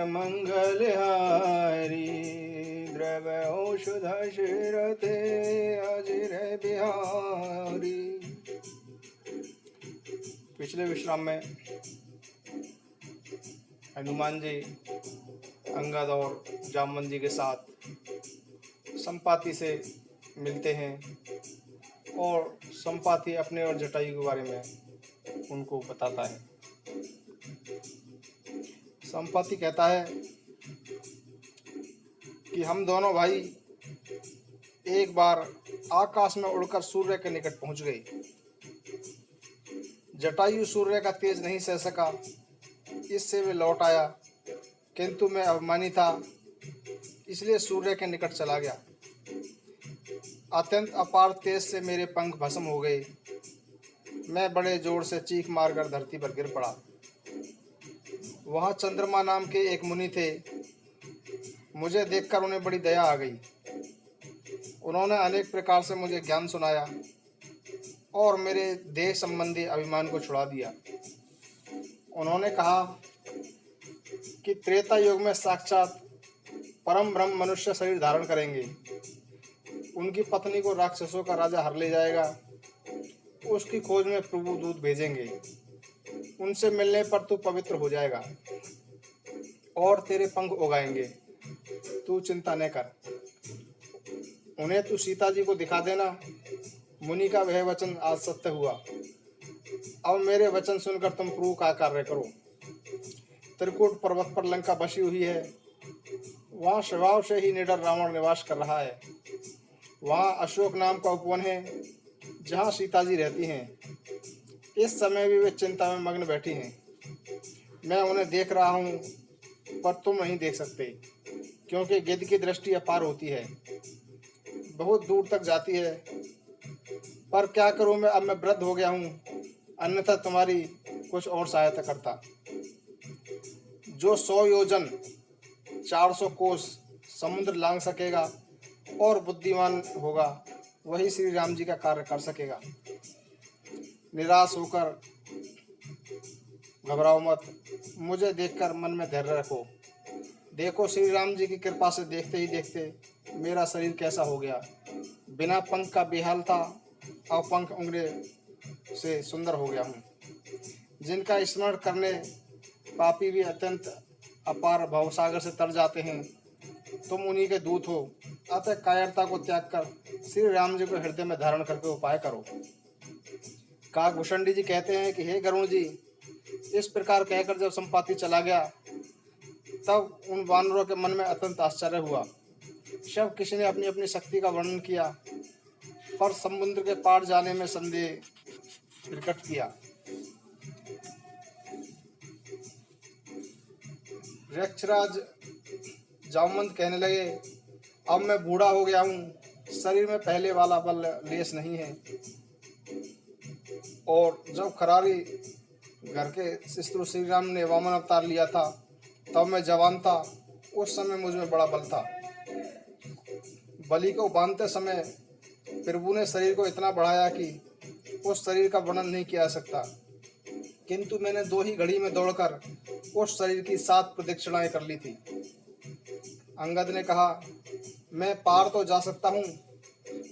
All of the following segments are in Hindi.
मंगलहारी द्रव्य औषध शिरते अजिर बिहारी। पिछले विश्राम में हनुमान जी अंगद और जामवंत जी के साथ संपाति से मिलते हैं और संपाति अपने और जटायु के बारे में उनको बताता है। संपाति कहता है कि हम दोनों भाई एक बार आकाश में उड़कर सूर्य के निकट पहुंच गए। जटायु सूर्य का तेज नहीं सह सका, इससे वे लौट आया, किंतु मैं अभिमानी था इसलिए सूर्य के निकट चला गया। अत्यंत अपार तेज से मेरे पंख भस्म हो गए। मैं बड़े जोर से चीख मारकर धरती पर गिर पड़ा। वहां चंद्रमा नाम के एक मुनि थे। मुझे देखकर उन्हें बड़ी दया आ गई। उन्होंने अनेक प्रकार से मुझे ज्ञान सुनाया और मेरे देह संबंधी अभिमान को छुड़ा दिया। उन्होंने कहा कि त्रेता युग में साक्षात परम ब्रह्म मनुष्य शरीर धारण करेंगे। उनकी पत्नी को राक्षसों का राजा हर ले जाएगा। उसकी खोज में प्रभु दूत भेजेंगे। उनसे मिलने पर तू पवित्र हो जाएगा और तेरे पंख उगाएंगे। तू चिंता न कर, उन्हें तू सीता जी को दिखा देना। मुनि का वह वचन आज सत्य हुआ। अब मेरे वचन सुनकर तुम प्रभु का कार्य करो। त्रिकूट पर्वत पर लंका बसी हुई है। वहाँ स्वभाव से ही निडर रावण निवास कर रहा है। वहाँ अशोक नाम का उपवन है जहाँ सीता जी रहती हैं। इस समय भी वे चिंता में मग्न बैठी हैं। मैं उन्हें देख रहा हूँ पर तुम नहीं देख सकते, क्योंकि गिद्ध की दृष्टि अपार होती है, बहुत दूर तक जाती है। पर क्या करूं मैं, अब मैं वृद्ध हो गया हूँ, अन्यथा तुम्हारी कुछ और सहायता करता। जो 100 योजन 400 कोस समुद्र लांघ सकेगा और बुद्धिमान होगा, वही श्री राम जी का कार्य कर सकेगा। निराश होकर घबराओ मत, मुझे देखकर मन में धैर्य रखो। देखो श्री राम जी की कृपा से देखते ही देखते मेरा शरीर कैसा हो गया। बिना पंख का बेहाल था, अब पंख उंगले से सुंदर हो गया हूँ। जिनका स्मरण करने पापी भी अत्यंत अपार भवसागर से तर जाते हैं, तुम उन्हीं के दूत हो। अतः कायरता को त्याग कर श्री राम जी को हृदय में धारण करके उपाय करो। काकभूषणी जी कहते हैं कि हे गरुण जी, इस प्रकार कहकर जब संपाति चला गया तब उन वानरों के मन में अत्यंत आश्चर्य हुआ। सब किसी ने अपनी अपनी शक्ति का वर्णन किया, पर समुद्र के पार जाने में संदेह प्रकट किया। यक्षराज जामवंत कहने लगे, अब मैं बूढ़ा हो गया हूँ, शरीर में पहले वाला बल लेस नहीं है, और जब खरारी घर के शिशु श्री राम ने वामन अवतार लिया था तब मैं जवान था। उस समय मुझ में बड़ा बल था। बलि को बांधते समय प्रभु ने शरीर को इतना बढ़ाया कि उस शरीर का वर्णन नहीं किया जा सकता, किंतु मैंने 2 ही घड़ी में दौड़कर उस शरीर की 7 प्रदक्षिणाएं कर ली थी। अंगद ने कहा, मैं पार तो जा सकता हूँ,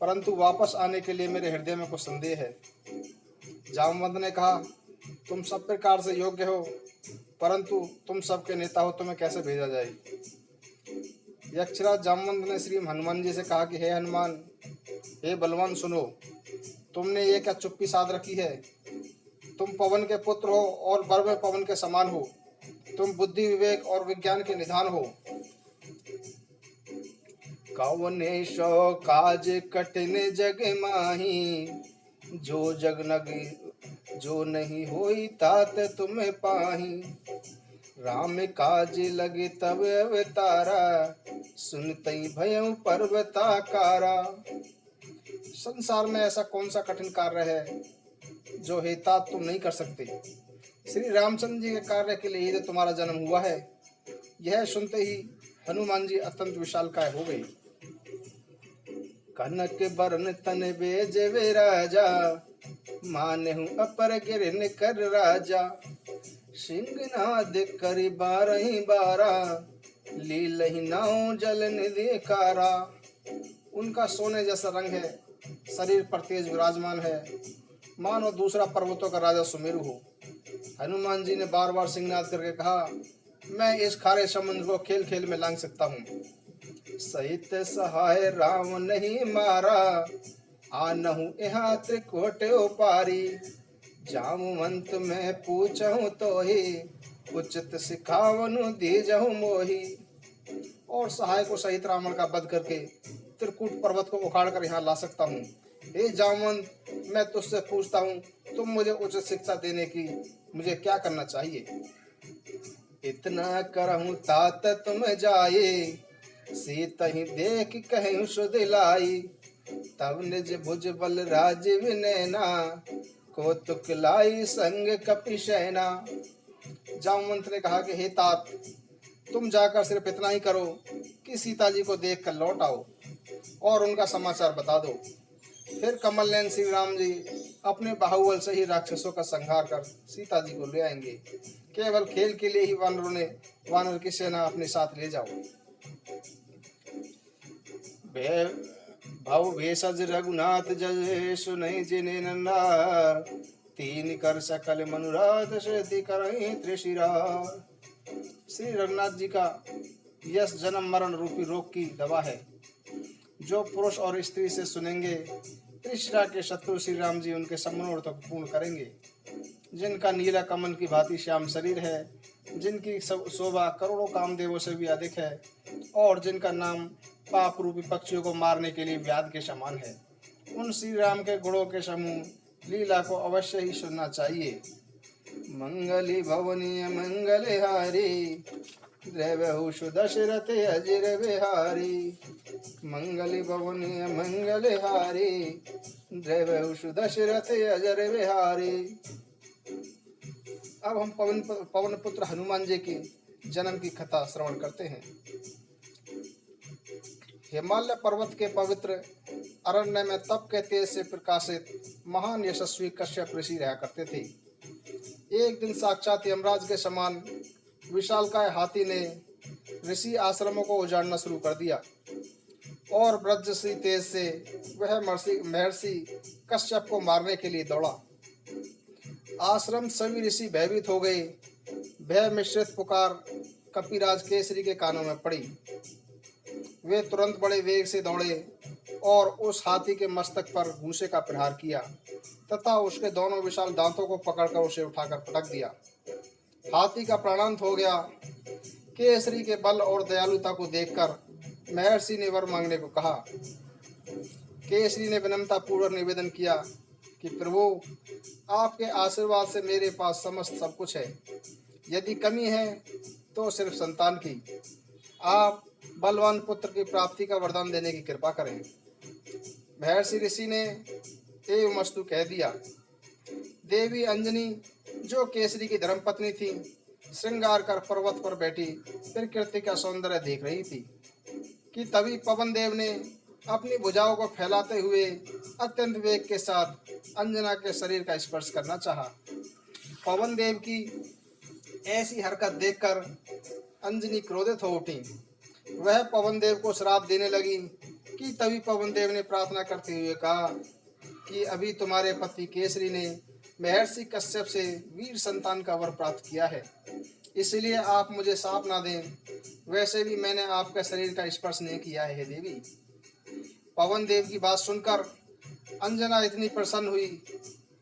परंतु वापस आने के लिए मेरे हृदय में कुछ संदेह है। जामवंत ने कहा, तुम सब प्रकार से योग्य हो, परंतु तुम सबके नेता हो, तुम्हें कैसे भेजा जाए। यक्षराज जामवंत ने श्री हनुमान जी से कहा कि हे हनुमान, हे बलवान, सुनो, तुमने ये क्या चुप्पी साध रखी है। तुम पवन के पुत्र हो और वर में पवन के समान हो। तुम बुद्धि विवेक और विज्ञान के निधान हो। कौने सो काज कठिन जग माही, जो नहीं होई तात तुम्हें पाही। राम काज लगे तब अवतारा, सुनतई भयं पर्वताकारा। संसार में ऐसा कौन सा कठिन कार्य है जो हेता तुम नहीं कर सकते। श्री रामचंद्र जी के कार्य के लिए ही तो तुम्हारा जन्म हुआ है। यह सुनते ही हनुमान जी अत्यंत विशालकाय हो गए। कनक बरन तन बेजे वे राजा, माने हूँ अपर गिरन कर राजा। सिंहनाद करि बारहि बारा, लीलहि नाउ जल निधि कारा। उनका सोने जैसा रंग है, शरीर पर तेज विराजमान है, मानो दूसरा पर्वतों का राजा सुमेरु हो। हनुमान जी ने बार बार सिंहनाद करके कहा, मैं इस खारे समुद्र को खेल खेल में लांग सकता हूँ। सहित सहाय राम नहीं मारा, आनहु यहाँ त्रिकोट पारी। जामवंत में पूछहु तो ही, उचित सिखावनु दीजहु मोही। और सहाय को सहित रावण का वध करके त्रिकूट पर्वत को उखाड़ कर यहाँ ला सकता हूँ। हे जामवंत, मैं तुझसे पूछता हूँ, तुम मुझे उचित शिक्षा देने की मुझे क्या करना चाहिए। इतना करहूँ तात तुम जाए, सीत ही देख कहूँ सुध लाई। तब निज भुज बल राजीव नैना, कौतुक लाई संग कपि सेना। जामवंत ने कहा कि हे तात, तुम जाकर सिर्फ इतना ही करो कि सीता जी को देख कर लौट आओ और उनका समाचार बता दो। फिर कमल नयन श्री राम जी अपने बाहुबल से ही राक्षसों का संहार कर सीता जी को ले आएंगे। केवल खेल के लिए ही वानर की सेना अपने साथ ले जाओ। भाव भेषज रघुनाथ जय, सुनहि जिने नंदार। तीन कर सकल मनुराध, सिद्धि करहि त्रिशिरार। श्री रघुनाथ जी का यश जन्म मरण रूपी रोग की दवा है। जो पुरुष और स्त्री से सुनेंगे, त्रिशिरा के शत्रु श्री राम जी उनके सब मनोरथ को पूर्ण करेंगे। जिनका नीला कमल की भांति श्याम शरीर है, जिनकी शोभा करोड़ों कामदेवों से भी अधिक है, और जिनका नाम पाप रूपी पक्षियों को मारने के लिए व्याध के समान है, उन श्री राम के गुणों के समूह लीला को अवश्य ही सुनना चाहिए। मंगली भवनीय मंगलहारी, द्रवहु सुदशरथ अजिर बिहारी। मंगली भवनीय मंगलहारी, द्रवहु सुदशरथ अजर बिहारी। अब हम पवन पुत्र हनुमान जी की जन्म की कथा श्रवण करते हैं। हिमालय पर्वत के पवित्र अरण्य में तप के तेज से प्रकाशित महान यशस्वी कश्यप ऋषि रहा करते थे। एक दिन साक्षात यमराज के समान विशालकाय हाथी ने ऋषि आश्रमों को उजाड़ना शुरू कर दिया और वज्रसी तेज से वह महर्षि कश्यप को मारने के लिए दौड़ा। आश्रम सभी ऋषि भयभीत हो गए। भय मिश्रित पुकार कपिराज केसरी के कानों में पड़ी। वे तुरंत बड़े वेग से दौड़े और उस हाथी के मस्तक पर घूंसे का प्रहार किया तथा उसके दोनों विशाल दांतों को पकड़कर उसे उठाकर पटक दिया। हाथी का प्राणांत हो गया। केसरी के बल और दयालुता को देखकर महर्षि ने वर मांगने को कहा। केसरी ने विनम्रता पूर्वक निवेदन किया कि प्रभु, आपके आशीर्वाद से मेरे पास समस्त सब कुछ है। यदि कमी है तो सिर्फ संतान की। आप बलवान पुत्र की प्राप्ति का वरदान देने की कृपा करें। महर्षि ऋषि ने एवमस्तु कह दिया। देवी अंजनी, जो केसरी की धर्मपत्नी थी, श्रृंगार कर पर्वत पर बैठी प्रकृति का सौंदर्य देख रही थी कि तभी पवन देव ने अपनी भुजाओं को फैलाते हुए अत्यंत वेग के साथ अंजना के शरीर का स्पर्श करना चाहा। पवन देव की ऐसी हरकत देखकर अंजनी क्रोधित हो उठी। वह पवन देव को श्राप देने लगी कि तभी पवन देव ने प्रार्थना करते हुए कहा कि अभी तुम्हारे पति केसरी ने महर्षि कश्यप से वीर संतान का वर प्राप्त किया है, इसलिए आप मुझे शाप ना दें। वैसे भी मैंने आपका शरीर का स्पर्श नहीं किया है देवी। पवन देव की बात सुनकर अंजना इतनी प्रसन्न हुई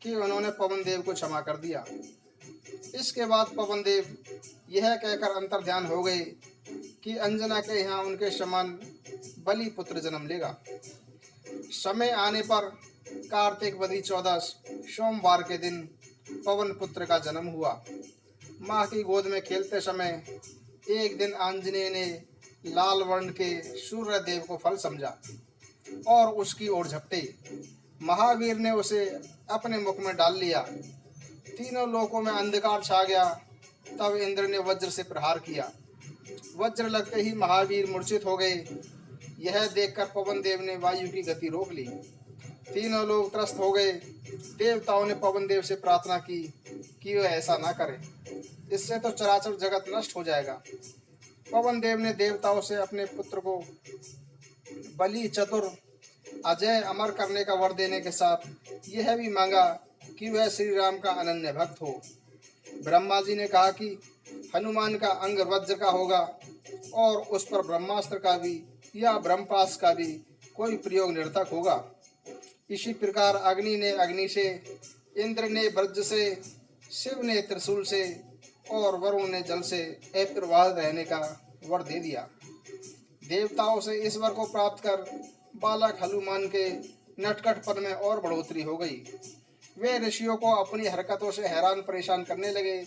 कि उन्होंने पवन देव को क्षमा कर दिया। इसके बाद पवन देव यह कहकर अंतर्ध्यान हो गए कि अंजना के यहाँ उनके समान बलि पुत्र जन्म लेगा। समय आने पर कार्तिक वदी 14 सोमवार के दिन पवन पुत्र का जन्म हुआ। माँ की गोद में खेलते समय एक दिन आंजनेय ने लाल वर्ण के सूर्य देव को फल समझा और उसकी ओर झपटे। महावीर ने उसे अपने मुख में डाल लिया। तीनों लोकों में अंधकार छा गया। तब इंद्र ने वज्र से प्रहार किया। वज्र लगते ही महावीर मूर्छित हो गए। यह देखकर पवन देव ने वायु की गति रोक ली। तीनों लोग त्रस्त हो गए। देवताओं ने पवन देव से प्रार्थना की कि वह ऐसा ना करे। इससे तो चराचर जगत नष्ट हो जाएगा। पवन देव ने देवताओं से अपने पुत्र को बलि चतुर अजय अमर करने का वर देने के साथ यह भी मांगा कि वह श्री राम का अनन्य भक्त हो। ब्रह्मा जी ने कहा कि हनुमान का अंग वज्र का होगा और उस पर ब्रह्मास्त्र का भी या ब्रह्मपास का भी कोई प्रयोग निरर्थक होगा। इसी प्रकार अग्नि ने अग्नि से, इंद्र ने वज्र से, शिव ने त्रिशूल से और वरुण ने जल से अप्रवाह रहने का वर दे दिया। देवताओं से इस वर को प्राप्त कर बालक हनुमान के नटखटपन में और बढ़ोतरी हो गई। वे ऋषियों को अपनी हरकतों से हैरान परेशान करने लगे।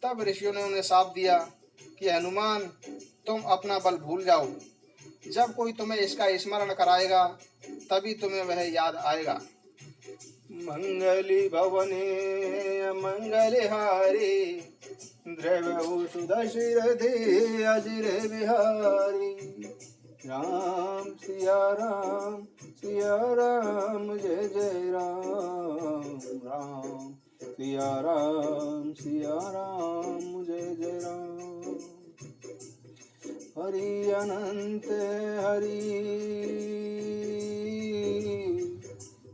तब ऋषियों ने उन्हें शाप दिया कि हनुमान, तुम अपना बल भूल जाओ। जब कोई तुम्हें इसका स्मरण कराएगा तभी तुम्हें वह याद आएगा। मंगली भवने मंगलहारी, द्रव्य दशरथे अजिर बिहारी। राम सिया राम जय जय राम। राम सिया राम जय जय राम। हरि अनंत हरि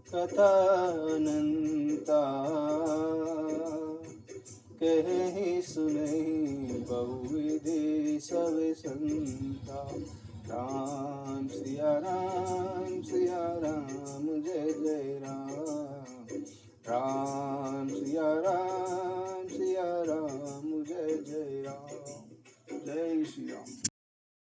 कथा अनंता, कहे सुनहि बहुविधि सब संता। राम सिया राम जय जय राम। राम